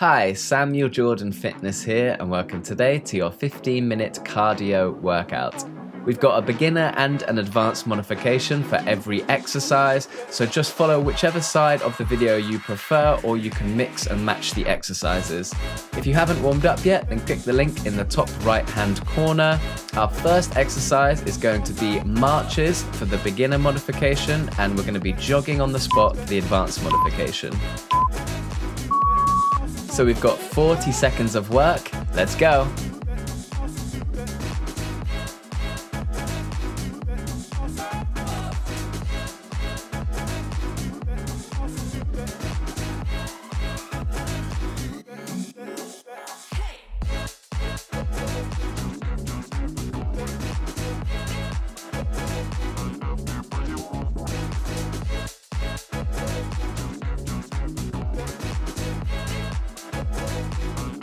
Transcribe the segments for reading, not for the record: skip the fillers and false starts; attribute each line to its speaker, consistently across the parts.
Speaker 1: Hi, Samuel Jordan Fitness here, and welcome today to your 15-minute cardio workout. We've got a beginner and an advanced modification for every exercise, so just follow whichever side of the video you prefer, or you can mix and match the exercises. If you haven't warmed up yet, then click the link in the top right-hand corner. Our first exercise is going to be marches for the beginner modification, and we're going to be jogging on the spot for the advanced modification. So we've got 40 seconds of work. Let's go.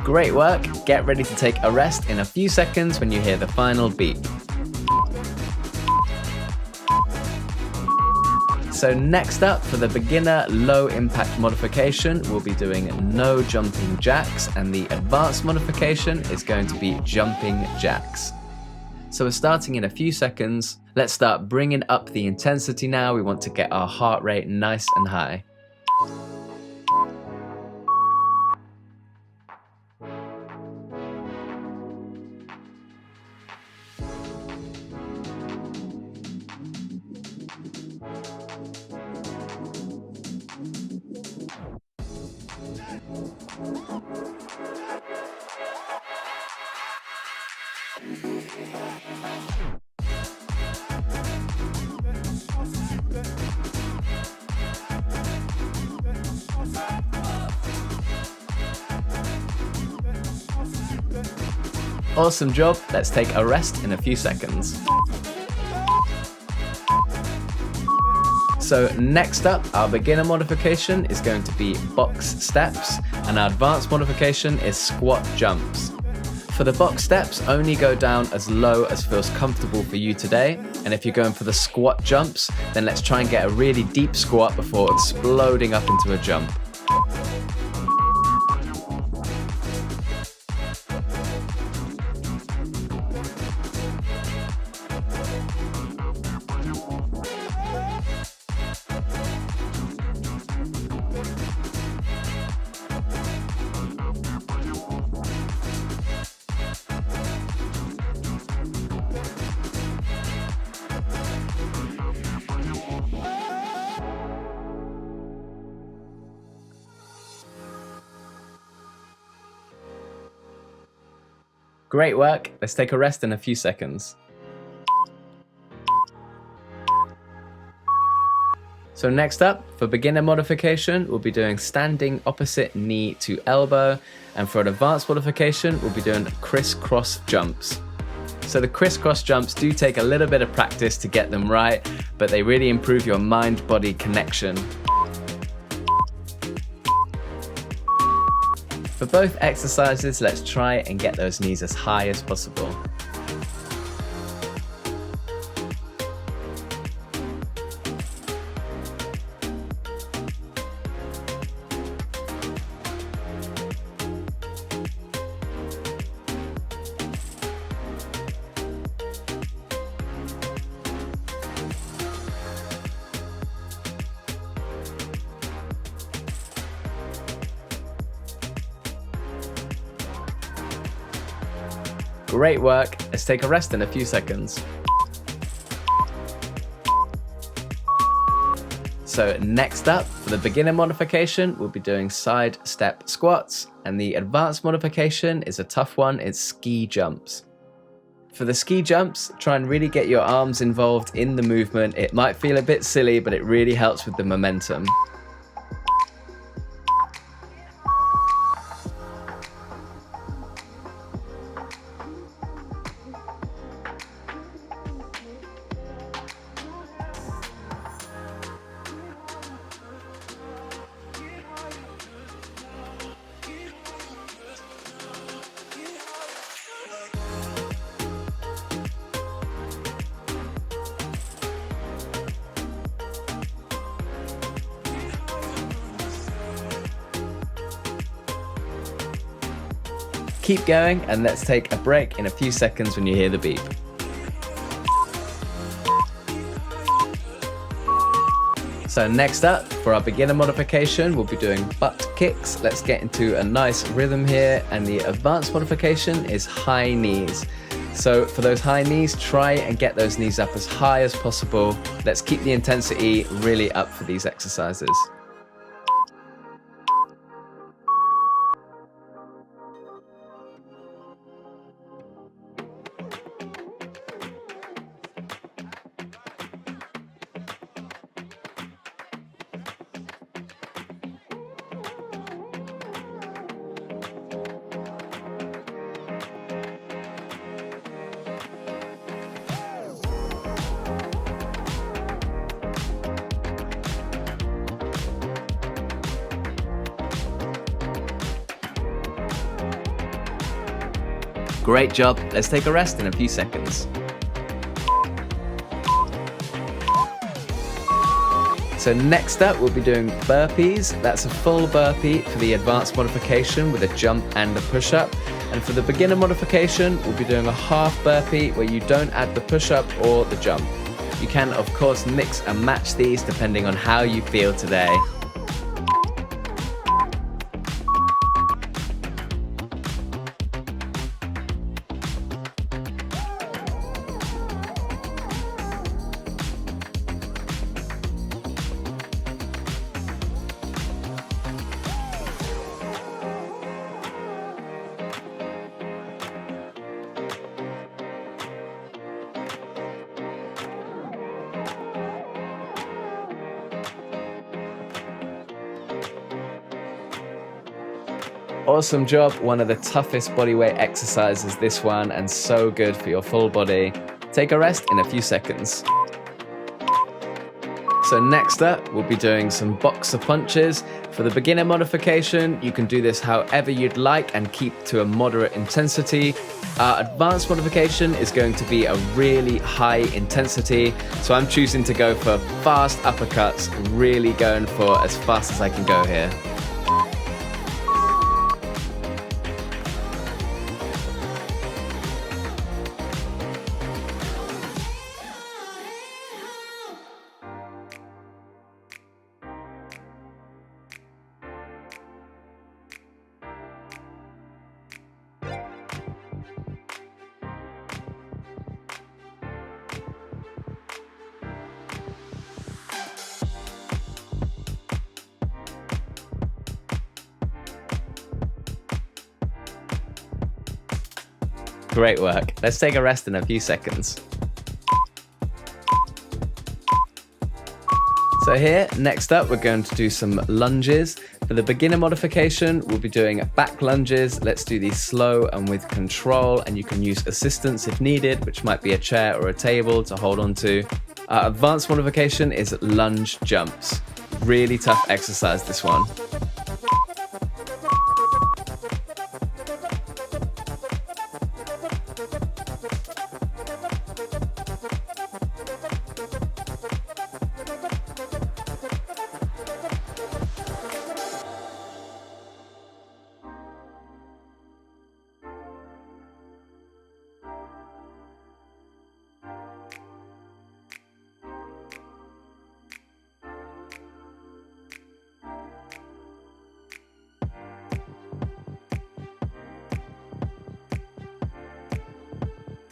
Speaker 1: Great work. Get ready to take a rest in a few seconds when you hear the final beep. So next up, for the beginner low impact modification, we'll be doing no jumping jacks, and the advanced modification is going to be jumping jacks. So we're starting in a few seconds. Let's start bringing up the intensity now. We want to get our heart rate nice and high. Awesome job. Let's take a rest in a few seconds. So next up, our beginner modification is going to be box steps, and our advanced modification is squat jumps. For the box steps, only go down as low as feels comfortable for you today. And if you're going for the squat jumps, then let's try and get a really deep squat before exploding up into a jump. Great work. Let's take a rest in a few seconds. So next up, for beginner modification, we'll be doing standing opposite knee to elbow. And for an advanced modification, we'll be doing criss-cross jumps. So the criss-cross jumps do take a little bit of practice to get them right, but they really improve your mind-body connection. For both exercises, let's try and get those knees as high as possible. Great work. Let's take a rest in a few seconds. So next up, for the beginner modification, we'll be doing side step squats, and the advanced modification is a tough one. It's ski jumps. For the ski jumps, try and really get your arms involved in the movement. It might feel a bit silly, but it really helps with the momentum. Keep going, and let's take a break in a few seconds when you hear the beep. So next up, for our beginner modification, we'll be doing butt kicks. Let's get into a nice rhythm here, and the advanced modification is high knees. So for those high knees, try and get those knees up as high as possible. Let's keep the intensity really up for these exercises. Great job. Let's take a rest in a few seconds. So next up, we'll be doing burpees. That's a full burpee for the advanced modification with a jump and a push-up. And for the beginner modification, we'll be doing a half burpee where you don't add the push-up or the jump. You can, of course, mix and match these depending on how you feel today. Awesome job. One of the toughest bodyweight exercises, this one, and so good for your full body. Take a rest in a few seconds. So next up, we'll be doing some boxer punches. For the beginner modification, you can do this however you'd like and keep to a moderate intensity. Our advanced modification is going to be a really high intensity, so I'm choosing to go for fast uppercuts, really going for as fast as I can go here. Great work. Let's take a rest in a few seconds. So here, next up, we're going to do some lunges. For the beginner modification, we'll be doing back lunges. Let's do these slow and with control, and you can use assistance if needed, which might be a chair or a table to hold on to. Our advanced modification is lunge jumps. Really tough exercise, this one.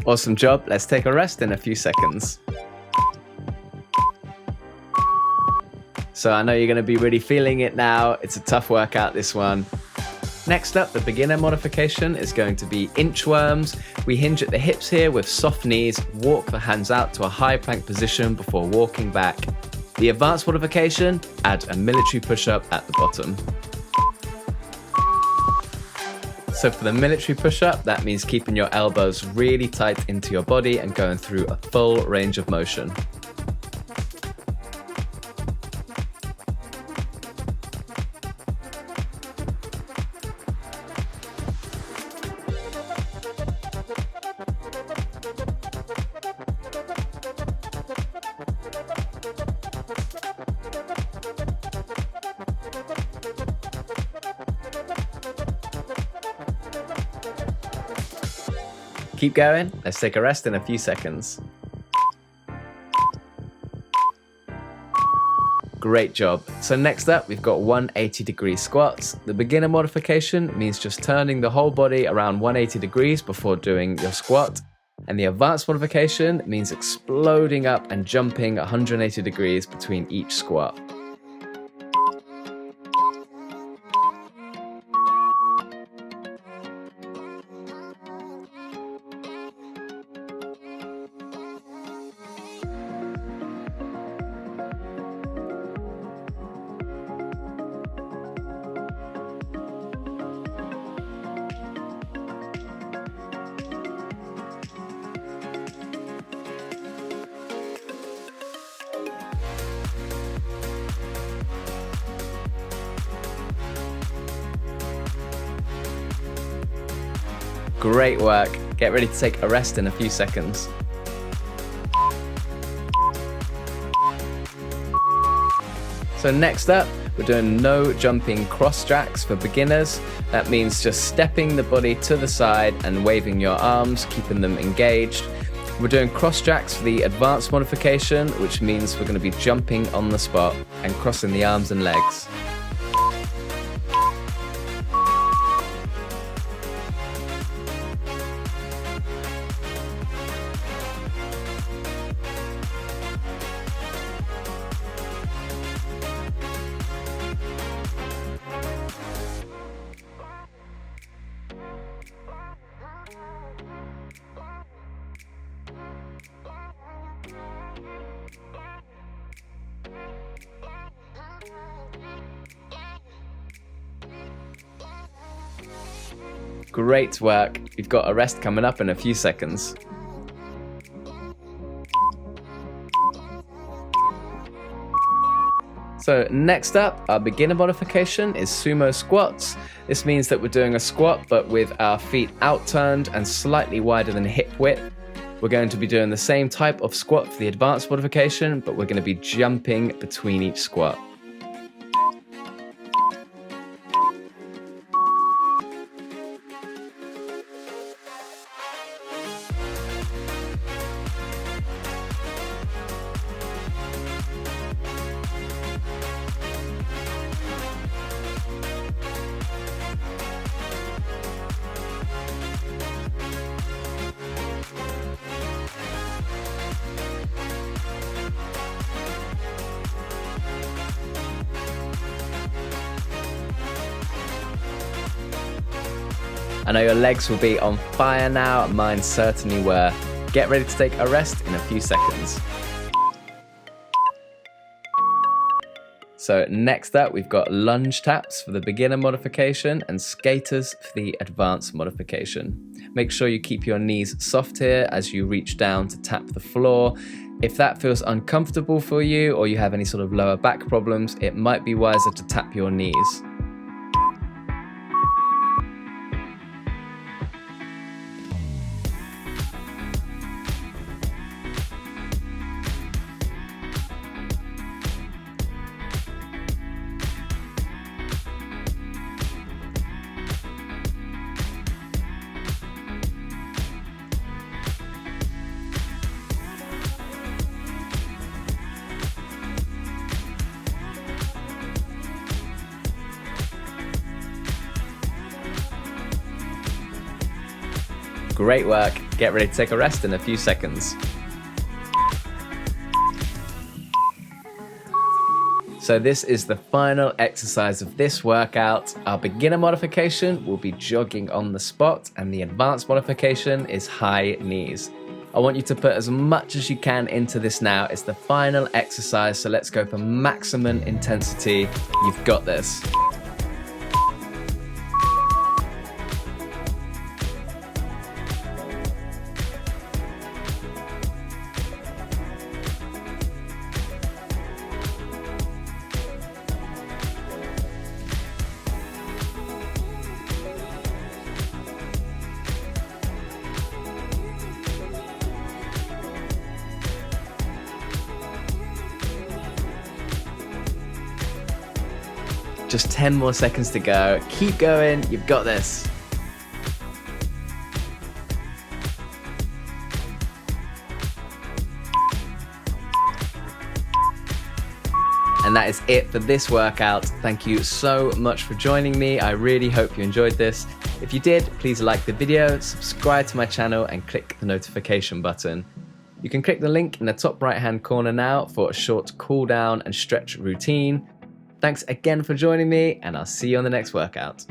Speaker 1: Awesome job. Let's take a rest in a few seconds. So I know you're going to be really feeling it now. It's a tough workout, this one. Next up, the beginner modification is going to be inchworms. We hinge at the hips here with soft knees, walk the hands out to a high plank position before walking back. The advanced modification, add a military push-up at the bottom. So for the military push-up, that means keeping your elbows really tight into your body and going through a full range of motion. Keep going. Let's take a rest in a few seconds. Great job. So next up, we've got 180-degree squats. The beginner modification means just turning the whole body around 180 degrees before doing your squat. And the advanced modification means exploding up and jumping 180 degrees between each squat. Great work. Get ready to take a rest in a few seconds. So next up, we're doing no jumping cross tracks for beginners. That means just stepping the body to the side and waving your arms, keeping them engaged. We're doing cross tracks for the advanced modification, which means we're going to be jumping on the spot and crossing the arms and legs. Great work. You've got a rest coming up in a few seconds. So next up, our beginner modification is sumo squats. This means that we're doing a squat but with our feet outturned and slightly wider than hip width. We're going to be doing the same type of squat for the advanced modification, but we're going to be jumping between each squat. I know your legs will be on fire now, mine certainly were. Get ready to take a rest in a few seconds. So next up, we've got lunge taps for the beginner modification and skaters for the advanced modification. Make sure you keep your knees soft here as you reach down to tap the floor. If that feels uncomfortable for you or you have any sort of lower back problems, it might be wiser to tap your knees. Great work. Get ready to take a rest in a few seconds. So this is the final exercise of this workout. Our beginner modification will be jogging on the spot and the advanced modification is high knees. I want you to put as much as you can into this now. It's the final exercise, so let's go for maximum intensity. You've got this. Just 10 more seconds to go. Keep going, you've got this. And that is it for this workout. Thank you so much for joining me. I really hope you enjoyed this. If you did, please like the video, subscribe to my channel, and click the notification button. You can click the link in the top right-hand corner now for a short cool down and stretch routine. Thanks again for joining me, and I'll see you on the next workout.